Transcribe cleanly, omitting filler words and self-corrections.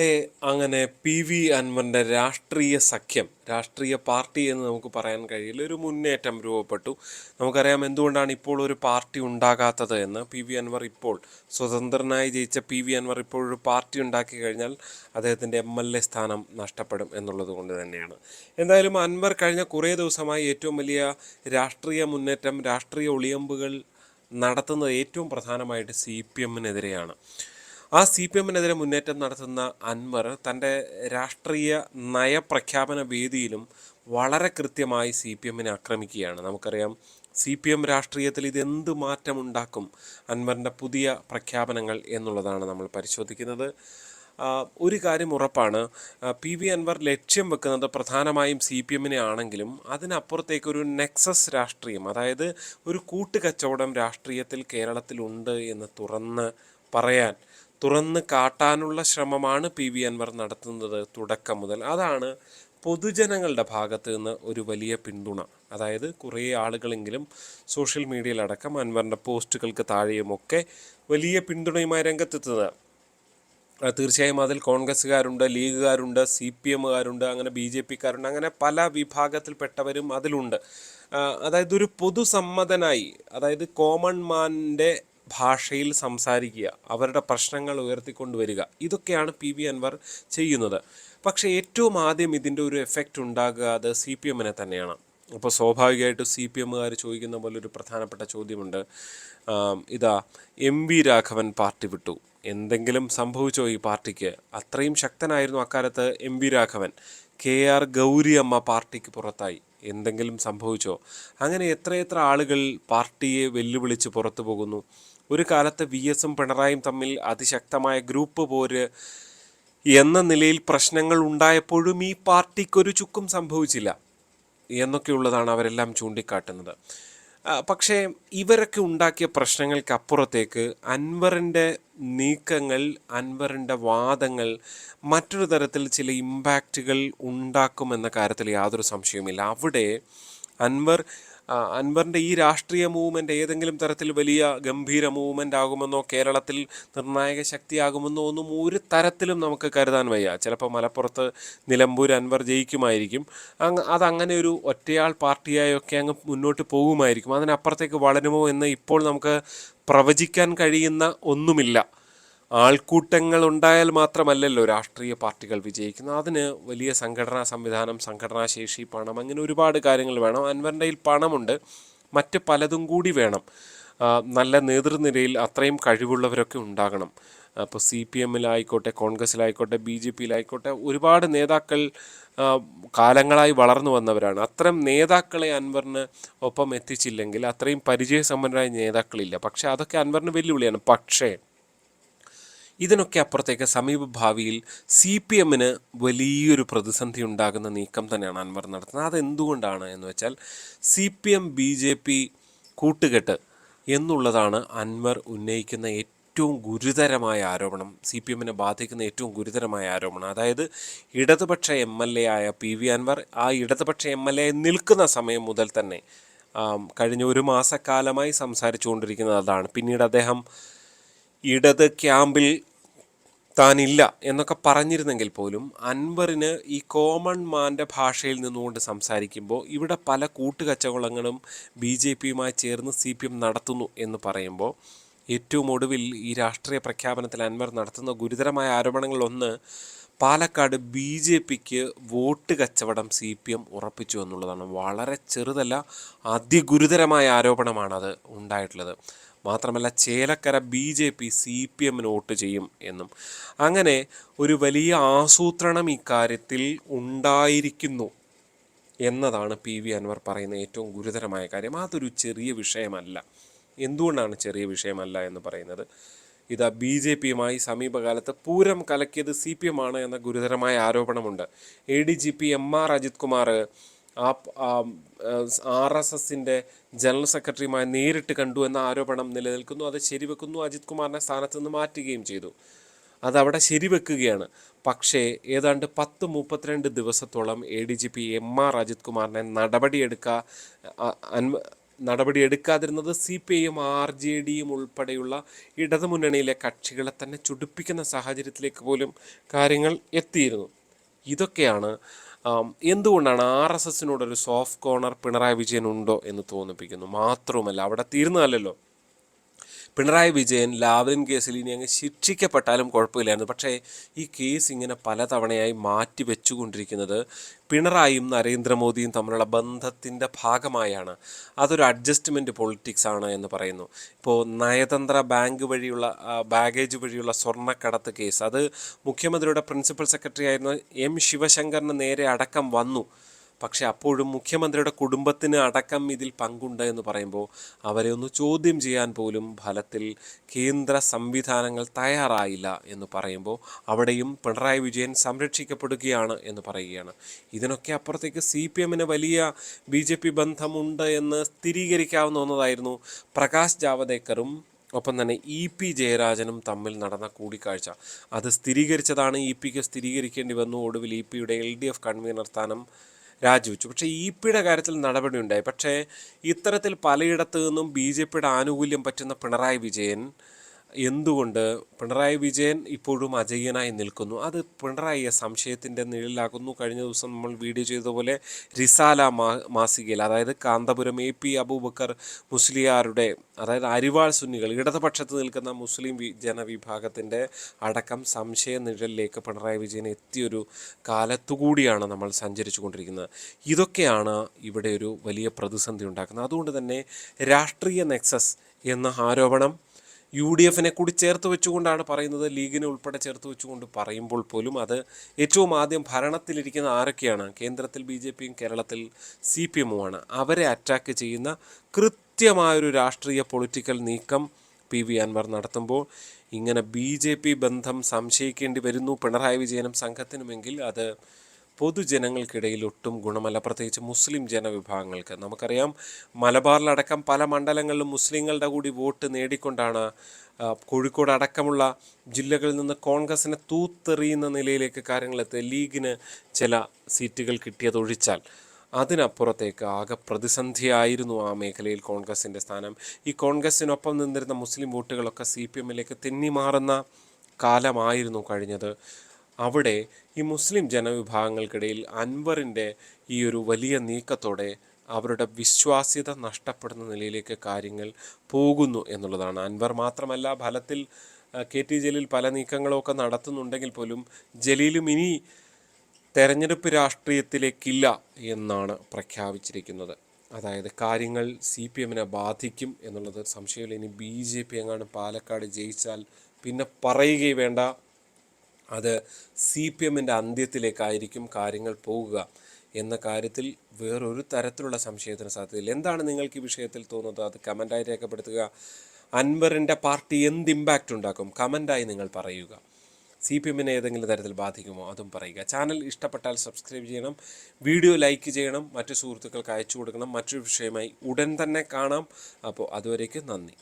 ഏ, അങ്ങനെ P V അൻവറിൻ്റെ രാഷ്ട്രീയ സഖ്യം, രാഷ്ട്രീയ പാർട്ടി എന്ന് നമുക്ക് പറയാൻ കഴിയില്ല, ഒരു മുന്നേറ്റം രൂപപ്പെട്ടു. നമുക്കറിയാം എന്തുകൊണ്ടാണ് ഇപ്പോൾ ഒരു പാർട്ടി ഉണ്ടാകാത്തത് എന്ന്. പി വി അൻവർ ഇപ്പോൾ സ്വതന്ത്രനായി ജയിച്ച പി വി അൻവർ ഇപ്പോൾ ഒരു പാർട്ടി ഉണ്ടാക്കി കഴിഞ്ഞാൽ അദ്ദേഹത്തിൻ്റെ MLA സ്ഥാനം നഷ്ടപ്പെടും എന്നുള്ളത് കൊണ്ട് തന്നെയാണ്. എന്തായാലും അൻവർ കഴിഞ്ഞ കുറേ ദിവസമായി ഏറ്റവും വലിയ രാഷ്ട്രീയ മുന്നേറ്റം, രാഷ്ട്രീയ ഒളിയമ്പുകൾ നടത്തുന്നത് ഏറ്റവും പ്രധാനമായിട്ട് CPM-നെതിരെയാണ്. ആ CPM-നെതിരെ മുന്നേറ്റം നടത്തുന്ന അൻവർ തൻ്റെ രാഷ്ട്രീയ നയപ്രഖ്യാപന വേദിയിലും വളരെ കൃത്യമായി CPM-നെ ആക്രമിക്കുകയാണ്. നമുക്കറിയാം CPM രാഷ്ട്രീയത്തിൽ ഇതെന്ത് മാറ്റമുണ്ടാക്കും അൻവറിൻ്റെ പുതിയ പ്രഖ്യാപനങ്ങൾ എന്നുള്ളതാണ് നമ്മൾ പരിശോധിക്കുന്നത്. ഒരു കാര്യം ഉറപ്പാണ്, പി വി അൻവർ ലക്ഷ്യം വെക്കുന്നത് പ്രധാനമായും CPM-നെ ആണെങ്കിലും അതിനപ്പുറത്തേക്കൊരു നെക്സസ് രാഷ്ട്രീയം, അതായത് ഒരു കൂട്ടുകച്ചവടം രാഷ്ട്രീയത്തിൽ കേരളത്തിലുണ്ട് എന്ന് തുറന്ന് കാട്ടാനുള്ള ശ്രമമാണ് പി വി അൻവർ നടത്തുന്നത് തുടക്കം മുതൽ. അതാണ് പൊതുജനങ്ങളുടെ ഭാഗത്ത് നിന്ന് ഒരു വലിയ പിന്തുണ. അതായത് കുറേ ആളുകളെങ്കിലും സോഷ്യൽ മീഡിയയിലടക്കം അൻവറിൻ്റെ പോസ്റ്റുകൾക്ക് താഴെയുമൊക്കെ വലിയ പിന്തുണയുമായി രംഗത്തെത്തുന്നത്. തീർച്ചയായും അതിൽ കോൺഗ്രസ്സുകാരുണ്ട്, ലീഗുകാരുണ്ട്, CPM-കാരുണ്ട്, അങ്ങനെ BJP-ക്കാരുണ്ട്, അങ്ങനെ പല വിഭാഗത്തിൽപ്പെട്ടവരും അതിലുണ്ട്. അതായത് ഒരു പൊതുസമ്മതനായി, അതായത് കോമൺ മാൻ്റെ ഭാഷയിൽ സംസാരിക്കുക, അവരുടെ പ്രശ്നങ്ങൾ ഉയർത്തിക്കൊണ്ടുവരിക, ഇതൊക്കെയാണ് പി വി അൻവർ ചെയ്യുന്നത്. പക്ഷേ ഏറ്റവും ആദ്യം ഇതിൻ്റെ ഒരു എഫക്റ്റ് ഉണ്ടാകുക അത് CPM-നെ തന്നെയാണ്. അപ്പോൾ സ്വാഭാവികമായിട്ടും CPM-കാർ ചോദിക്കുന്ന പോലെ ഒരു പ്രധാനപ്പെട്ട ചോദ്യമുണ്ട്. ഇതാ MV രാഘവൻ പാർട്ടി വിട്ടു, എന്തെങ്കിലും സംഭവിച്ചോ ഈ പാർട്ടിക്ക്? അത്രയും ശക്തനായിരുന്നു അക്കാലത്ത് MV രാഘവൻ. KR ഗൗരി അമ്മ പാർട്ടിക്ക് പുറത്തായി, എന്തെങ്കിലും സംഭവിച്ചോ? അങ്ങനെ എത്രയെത്ര ആളുകൾ പാർട്ടിയെ വെല്ലുവിളിച്ച് പുറത്തു പോകുന്നു. ഒരു കാലത്ത് VS-ഉം പിണറായിയും തമ്മിൽ അതിശക്തമായ ഗ്രൂപ്പ് പോര് എന്ന നിലയിൽ പ്രശ്നങ്ങൾ ഉണ്ടായപ്പോഴും ഈ പാർട്ടിക്കൊരു ചുക്കും സംഭവിച്ചില്ല എന്നൊക്കെയുള്ളതാണ് അവരെല്ലാം ചൂണ്ടിക്കാട്ടുന്നത്. പക്ഷേ ഇവരൊക്കെ ഉണ്ടാക്കിയ പ്രശ്നങ്ങൾക്ക് അപ്പുറത്തേക്ക് അൻവറിൻ്റെ നീക്കങ്ങൾ, അൻവറിൻ്റെ വാദങ്ങൾ മറ്റൊരു തരത്തിൽ ചില ഇമ്പാക്റ്റുകൾ ഉണ്ടാക്കുമെന്ന കാര്യത്തിൽ യാതൊരു സംശയവുമില്ല. അവിടെ അൻവറിൻ്റെ ഈ രാഷ്ട്രീയ മൂവ്മെൻ്റ് ഏതെങ്കിലും തരത്തിൽ വലിയ ഗംഭീര മൂവ്മെൻ്റ് ആകുമെന്നോ കേരളത്തിൽ നിർണായക ശക്തിയാകുമെന്നോ ഒന്നും ഒരു തരത്തിലും നമുക്ക് കരുതാൻ വയ്യ. ചിലപ്പോൾ മലപ്പുറത്ത് നിലമ്പൂർ അൻവർ ജയിക്കുമായിരിക്കും, അതങ്ങനെ ഒരു ഒറ്റയാൾ പാർട്ടിയായൊക്കെ അങ്ങ് മുന്നോട്ട് പോകുമായിരിക്കും. അതിനപ്പുറത്തേക്ക് വളരുമോ എന്ന് ഇപ്പോൾ നമുക്ക് പ്രവചിക്കാൻ കഴിയുന്ന ഒന്നുമില്ല. ആൾക്കൂട്ടങ്ങൾ ഉണ്ടായാൽ മാത്രമല്ലല്ലോ രാഷ്ട്രീയ പാർട്ടികൾ വിജയിക്കുന്നത്. അതിന് വലിയ സംഘടനാ സംവിധാനം, സംഘടനാശേഷി, പണം, അങ്ങനെ ഒരുപാട് കാര്യങ്ങൾ വേണം. അൻവറിൻ്റെ കയ്യിൽ പണമുണ്ട്, മറ്റ് പലതും കൂടി വേണം. നല്ല നേതൃനിരയിൽ അത്രയും കഴിവുള്ളവരൊക്കെ ഉണ്ടാകണം. അപ്പോൾ CPM-ലായിക്കോട്ടെ, കോൺഗ്രസ്സിലായിക്കോട്ടെ, BJP-യിലായിക്കോട്ടെ ഒരുപാട് നേതാക്കൾ കാലങ്ങളായി വളർന്നു വന്നവരാണ്. അത്തരം നേതാക്കളെ അൻവറിന് ഒപ്പം എത്തിച്ചില്ലെങ്കിൽ അത്രയും പരിചയസമ്പന്നരായ നേതാക്കളില്ല. പക്ഷേ അതൊക്കെ അൻവറിന് വെല്ലുവിളിയാണ്. പക്ഷേ ഇതിനൊക്കെ അപ്പുറത്തേക്ക് സമീപ ഭാവിയിൽ CPM-ന് വലിയൊരു പ്രതിസന്ധി ഉണ്ടാകുന്ന നീക്കം തന്നെയാണ് അൻവർ നടത്തുന്നത്. അതെന്തുകൊണ്ടാണ് എന്ന് വെച്ചാൽ CPM-BJP കൂട്ടുകെട്ട് എന്നുള്ളതാണ് അൻവർ ഉന്നയിക്കുന്ന ഏറ്റവും ഗുരുതരമായ ആരോപണം, CPM-നെ ബാധിക്കുന്ന ഏറ്റവും ഗുരുതരമായ ആരോപണം. അതായത് ഇടതുപക്ഷ MLA ആയ പി വി അൻവർ ആ ഇടതുപക്ഷ MLA നിൽക്കുന്ന സമയം മുതൽ തന്നെ കഴിഞ്ഞ ഒരു മാസക്കാലമായി സംസാരിച്ചുകൊണ്ടിരിക്കുന്നത് അതാണ്. പിന്നീട് അദ്ദേഹം ഇടത് ക്യാമ്പിൽ താനില്ല എന്നൊക്കെ പറഞ്ഞിരുന്നെങ്കിൽ പോലും അൻവറിന് ഈ കോമൺ മാൻ്റെ ഭാഷയിൽ നിന്നുകൊണ്ട് സംസാരിക്കുമ്പോൾ ഇവിടെ പല കൂട്ടുകച്ചവടങ്ങളും BJP-യുമായി ചേർന്ന് CPM നടത്തുന്നു എന്ന് പറയുമ്പോൾ ഏറ്റവും ഒടുവിൽ ഈ രാഷ്ട്രീയ പ്രഖ്യാപനത്തിൽ അൻവർ നടത്തുന്ന ഗുരുതരമായ ആരോപണങ്ങളൊന്ന്, പാലക്കാട് BJP-ക്ക് വോട്ട് കച്ചവടം CPM ഉറപ്പിച്ചു എന്നുള്ളതാണ്. വളരെ ചെറുതല്ല, അതിഗുരുതരമായ ആരോപണമാണത് ഉണ്ടായിട്ടുള്ളത്. മാത്രമല്ല ചേലക്കര BJP CPM-ന് വോട്ട് ചെയ്യും എന്നും. അങ്ങനെ ഒരു വലിയ ആസൂത്രണം ഇക്കാര്യത്തിൽ ഉണ്ടായിരിക്കുന്നു എന്നതാണ് പി വി അൻവർ പറയുന്ന ഏറ്റവും ഗുരുതരമായ കാര്യം. അതൊരു ചെറിയ വിഷയമല്ല. എന്തുകൊണ്ടാണ് ചെറിയ വിഷയമല്ല എന്ന് പറയുന്നത്? ഇതാ BJP-യുമായി സമീപകാലത്ത് പൂരം കലക്കിയത് CPM ആണ് എന്ന ഗുരുതരമായ ആരോപണമുണ്ട്. ADGP MR Ajith Kumar general ജനറൽ സെക്രട്ടറിയുമായി നേരിട്ട് കണ്ടു എന്ന ആരോപണം നിലനിൽക്കുന്നു. അത് ശരിവെക്കുന്നു. അജിത് കുമാറിനെ സ്ഥാനത്ത് നിന്ന് മാറ്റുകയും ചെയ്തു. അതവിടെ ശരിവെക്കുകയാണ്. പക്ഷേ ഏതാണ്ട് 10-32 ദിവസത്തോളം ADGP MR അജിത് കുമാറിനെ നടപടിയെടുക്കുക നടപടി എടുക്കാതിരുന്നത് CPIയും RJDയും ഉൾപ്പെടെയുള്ള ഇടതുമുന്നണിയിലെ കക്ഷികളെ തന്നെ ചുടിപ്പിക്കുന്ന സാഹചര്യത്തിലേക്ക് പോലും കാര്യങ്ങൾ എത്തിയിരുന്നു. ഇതൊക്കെയാണ് എന്തുകൊണ്ടാണ് RSSനോടൊരു സോഫ്റ്റ് കോർണർ പിണറായി വിജയൻ ഉണ്ടോ എന്ന് തോന്നിപ്പിക്കുന്നു. മാത്രവുമല്ല, അവിടെ തീർന്നതല്ലല്ലോ. പിണറായി വിജയൻ ലാവ്ലിൻ കേസിൽ ഇനി അങ്ങ് ശിക്ഷിക്കപ്പെട്ടാലും കുഴപ്പമില്ലായിരുന്നു. പക്ഷേ ഈ കേസ് ഇങ്ങനെ പലതവണയായി മാറ്റി വെച്ചുകൊണ്ടിരിക്കുന്നത് പിണറായിയും നരേന്ദ്രമോദിയും തമ്മിലുള്ള ബന്ധത്തിൻ്റെ ഭാഗമായാണ്. അതൊരു അഡ്ജസ്റ്റ്മെൻറ്റ് പൊളിറ്റിക്സ് ആണ് എന്ന് പറയുന്നു. ഇപ്പോൾ നയതന്ത്ര ബാഗേജ് വഴിയുള്ള സ്വർണ്ണക്കടത്ത് കേസ്, അത് മുഖ്യമന്ത്രിയുടെ പ്രിൻസിപ്പൽ സെക്രട്ടറി ആയിരുന്ന ശിവശങ്കറിന് നേരെ അടക്കം വന്നു. പക്ഷെ അപ്പോഴും മുഖ്യമന്ത്രിയുടെ കുടുംബത്തിന് അടക്കം ഇതിൽ പങ്കുണ്ട് എന്ന് പറയുമ്പോൾ അവരെ ഒന്ന് ചോദ്യം ചെയ്യാൻ പോലും ഫലത്തിൽ കേന്ദ്ര സംവിധാനങ്ങൾ തയ്യാറായില്ല എന്ന് പറയുമ്പോൾ അവിടെയും പിണറായി വിജയൻ സംരക്ഷിക്കപ്പെടുകയാണ് എന്ന് പറയുകയാണ്. ഇതിനൊക്കെ അപ്പുറത്തേക്ക് CPMന് വലിയ BJP ബന്ധമുണ്ട് എന്ന് സ്ഥിരീകരിക്കാവുന്ന ഒന്നതായിരുന്നു പ്രകാശ് ജാവദേക്കറും ഒപ്പം തന്നെ EP ജയരാജനും തമ്മിൽ നടന്ന കൂടിക്കാഴ്ച. അത് സ്ഥിരീകരിച്ചതാണ് EPക്ക് സ്ഥിരീകരിക്കേണ്ടി വന്നു. ഒടുവിൽ EPയുടെ LDF കൺവീനർ സ്ഥാനം രാജിവെച്ചു. പക്ഷേ EPയുടെ കാര്യത്തിൽ നടപടി ഉണ്ടായി. പക്ഷേ ഇത്തരത്തിൽ പലയിടത്തു നിന്നും BJPയുടെ ആനുകൂല്യം പറ്റുന്ന പിണറായി വിജയൻ ഇപ്പോഴും അജയ്യനായി നിൽക്കുന്നു. അത് പിണറായിയെ സംശയത്തിൻ്റെ നിഴലിലാക്കുന്നു. കഴിഞ്ഞ ദിവസം നമ്മൾ വീഡിയോ ചെയ്തതുപോലെ റിസാല മാസികയിൽ, അതായത് കാന്തപുരം AP അബൂബക്കർ മുസ്ലിയാരുടെ, അതായത് അരിവാൾ സുന്നികൾ, ഇടതുപക്ഷത്ത് നിൽക്കുന്ന മുസ്ലിം ജനവിഭാഗത്തിൻ്റെ അടക്കം സംശയ നിഴലിലേക്ക് പിണറായി വിജയൻ എത്തിയൊരു കാലത്തുകൂടിയാണ് നമ്മൾ സഞ്ചരിച്ചു കൊണ്ടിരിക്കുന്നത്. ഇതൊക്കെയാണ് ഇവിടെ ഒരു വലിയ പ്രതിസന്ധി ഉണ്ടാക്കുന്നത്. അതുകൊണ്ട് തന്നെ രാഷ്ട്രീയ നെക്സസ് എന്ന ആരോപണം UDFനെ കൂടി ചേർത്ത് വെച്ചുകൊണ്ടാണ് പറയുന്നത്. ലീഗിനെ ഉൾപ്പെടെ ചേർത്ത് വെച്ചുകൊണ്ട് പറയുമ്പോൾ പോലും അത് ഏറ്റവും ആദ്യം ഭരണത്തിലിരിക്കുന്ന ആരൊക്കെയാണ്? കേന്ദ്രത്തിൽ BJPയും കേരളത്തിൽ CPMുമാണ്. അവരെ അറ്റാക്ക് ചെയ്യുന്ന കൃത്യമായൊരു രാഷ്ട്രീയ പൊളിറ്റിക്കൽ നീക്കം PV അൻവർ നടത്തുമ്പോൾ ഇങ്ങനെ BJP ബന്ധം സംശയിക്കേണ്ടി വരുന്നു പിണറായി വിജയനും സംഘത്തിനുമെങ്കിൽ അത് പൊതുജനങ്ങൾക്കിടയിൽ ഒട്ടും ഗുണമല്ല, പ്രത്യേകിച്ച് മുസ്ലിം ജനവിഭാഗങ്ങൾക്ക്. നമുക്കറിയാം, മലബാറിലടക്കം പല മണ്ഡലങ്ങളിലും മുസ്ലിങ്ങളുടെ കൂടി വോട്ട് നേടിക്കൊണ്ടാണ് കോഴിക്കോട് അടക്കമുള്ള ജില്ലകളിൽ നിന്ന് കോൺഗ്രസിനെ തൂത്തെറിയുന്ന നിലയിലേക്ക് കാര്യങ്ങളെത്തി. ലീഗിന് ചില സീറ്റുകൾ കിട്ടിയതൊഴിച്ചാൽ അതിനപ്പുറത്തേക്ക് ആകെ പ്രതിസന്ധിയായിരുന്നു ആ മേഖലയിൽ കോൺഗ്രസിൻ്റെ സ്ഥാനം. ഈ കോൺഗ്രസിനൊപ്പം നിന്നിരുന്ന മുസ്ലിം വോട്ടുകളൊക്കെ CPMലേക്ക് തെന്നിമാറുന്ന കാലമായിരുന്നു കഴിഞ്ഞത്. അവിടെ ഈ മുസ്ലിം ജനവിഭാഗങ്ങൾക്കിടയിൽ അൻവറിൻ്റെ ഈ ഒരു വലിയ നീക്കത്തോടെ അവരുടെ വിശ്വാസ്യത നഷ്ടപ്പെടുന്ന നിലയിലേക്ക് കാര്യങ്ങൾ പോകുന്നു എന്നുള്ളതാണ്. അൻവർ മാത്രമല്ല, ഫലത്തിൽ KT ജലീൽ പല നീക്കങ്ങളൊക്കെ നടത്തുന്നുണ്ടെങ്കിൽ പോലും ജലീലും ഇനി തെരഞ്ഞെടുപ്പ് രാഷ്ട്രീയത്തിലേക്കില്ല എന്നാണ് പ്രഖ്യാപിച്ചിരിക്കുന്നത്. അതായത് കാര്യങ്ങൾ CPMനെ ബാധിക്കും എന്നുള്ളത് സംശയമില്ല. ഇനി BJP എങ്ങാനും പാലക്കാട് ജയിച്ചാൽ പിന്നെ പറയുകയും വേണ്ട, അത് CPMൻ്റെ അന്ത്യത്തിലേക്കായിരിക്കും കാര്യങ്ങൾ പോകുക എന്ന കാര്യത്തിൽ വേറൊരു തരത്തിലുള്ള സംശയത്തിന് സാധ്യതയില്ല. എന്താണ് നിങ്ങൾക്ക് ഈ വിഷയത്തിൽ തോന്നുന്നത്? അത് കമൻറ്റായി രേഖപ്പെടുത്തുക. അൻവറിൻ്റെ പാർട്ടി എന്ത് ഇമ്പാക്റ്റ് ഉണ്ടാക്കും? കമൻറ്റായി നിങ്ങൾ പറയുക. CPMനെ ഏതെങ്കിലും തരത്തിൽ ബാധിക്കുമോ? അതും പറയുക. ചാനൽ ഇഷ്ടപ്പെട്ടാൽ സബ്സ്ക്രൈബ് ചെയ്യണം, വീഡിയോ ലൈക്ക് ചെയ്യണം, മറ്റു സുഹൃത്തുക്കൾക്ക് അയച്ചു കൊടുക്കണം. മറ്റൊരു വിഷയമായി ഉടൻ തന്നെ കാണാം. അപ്പോൾ അതുവരേക്കും നന്ദി.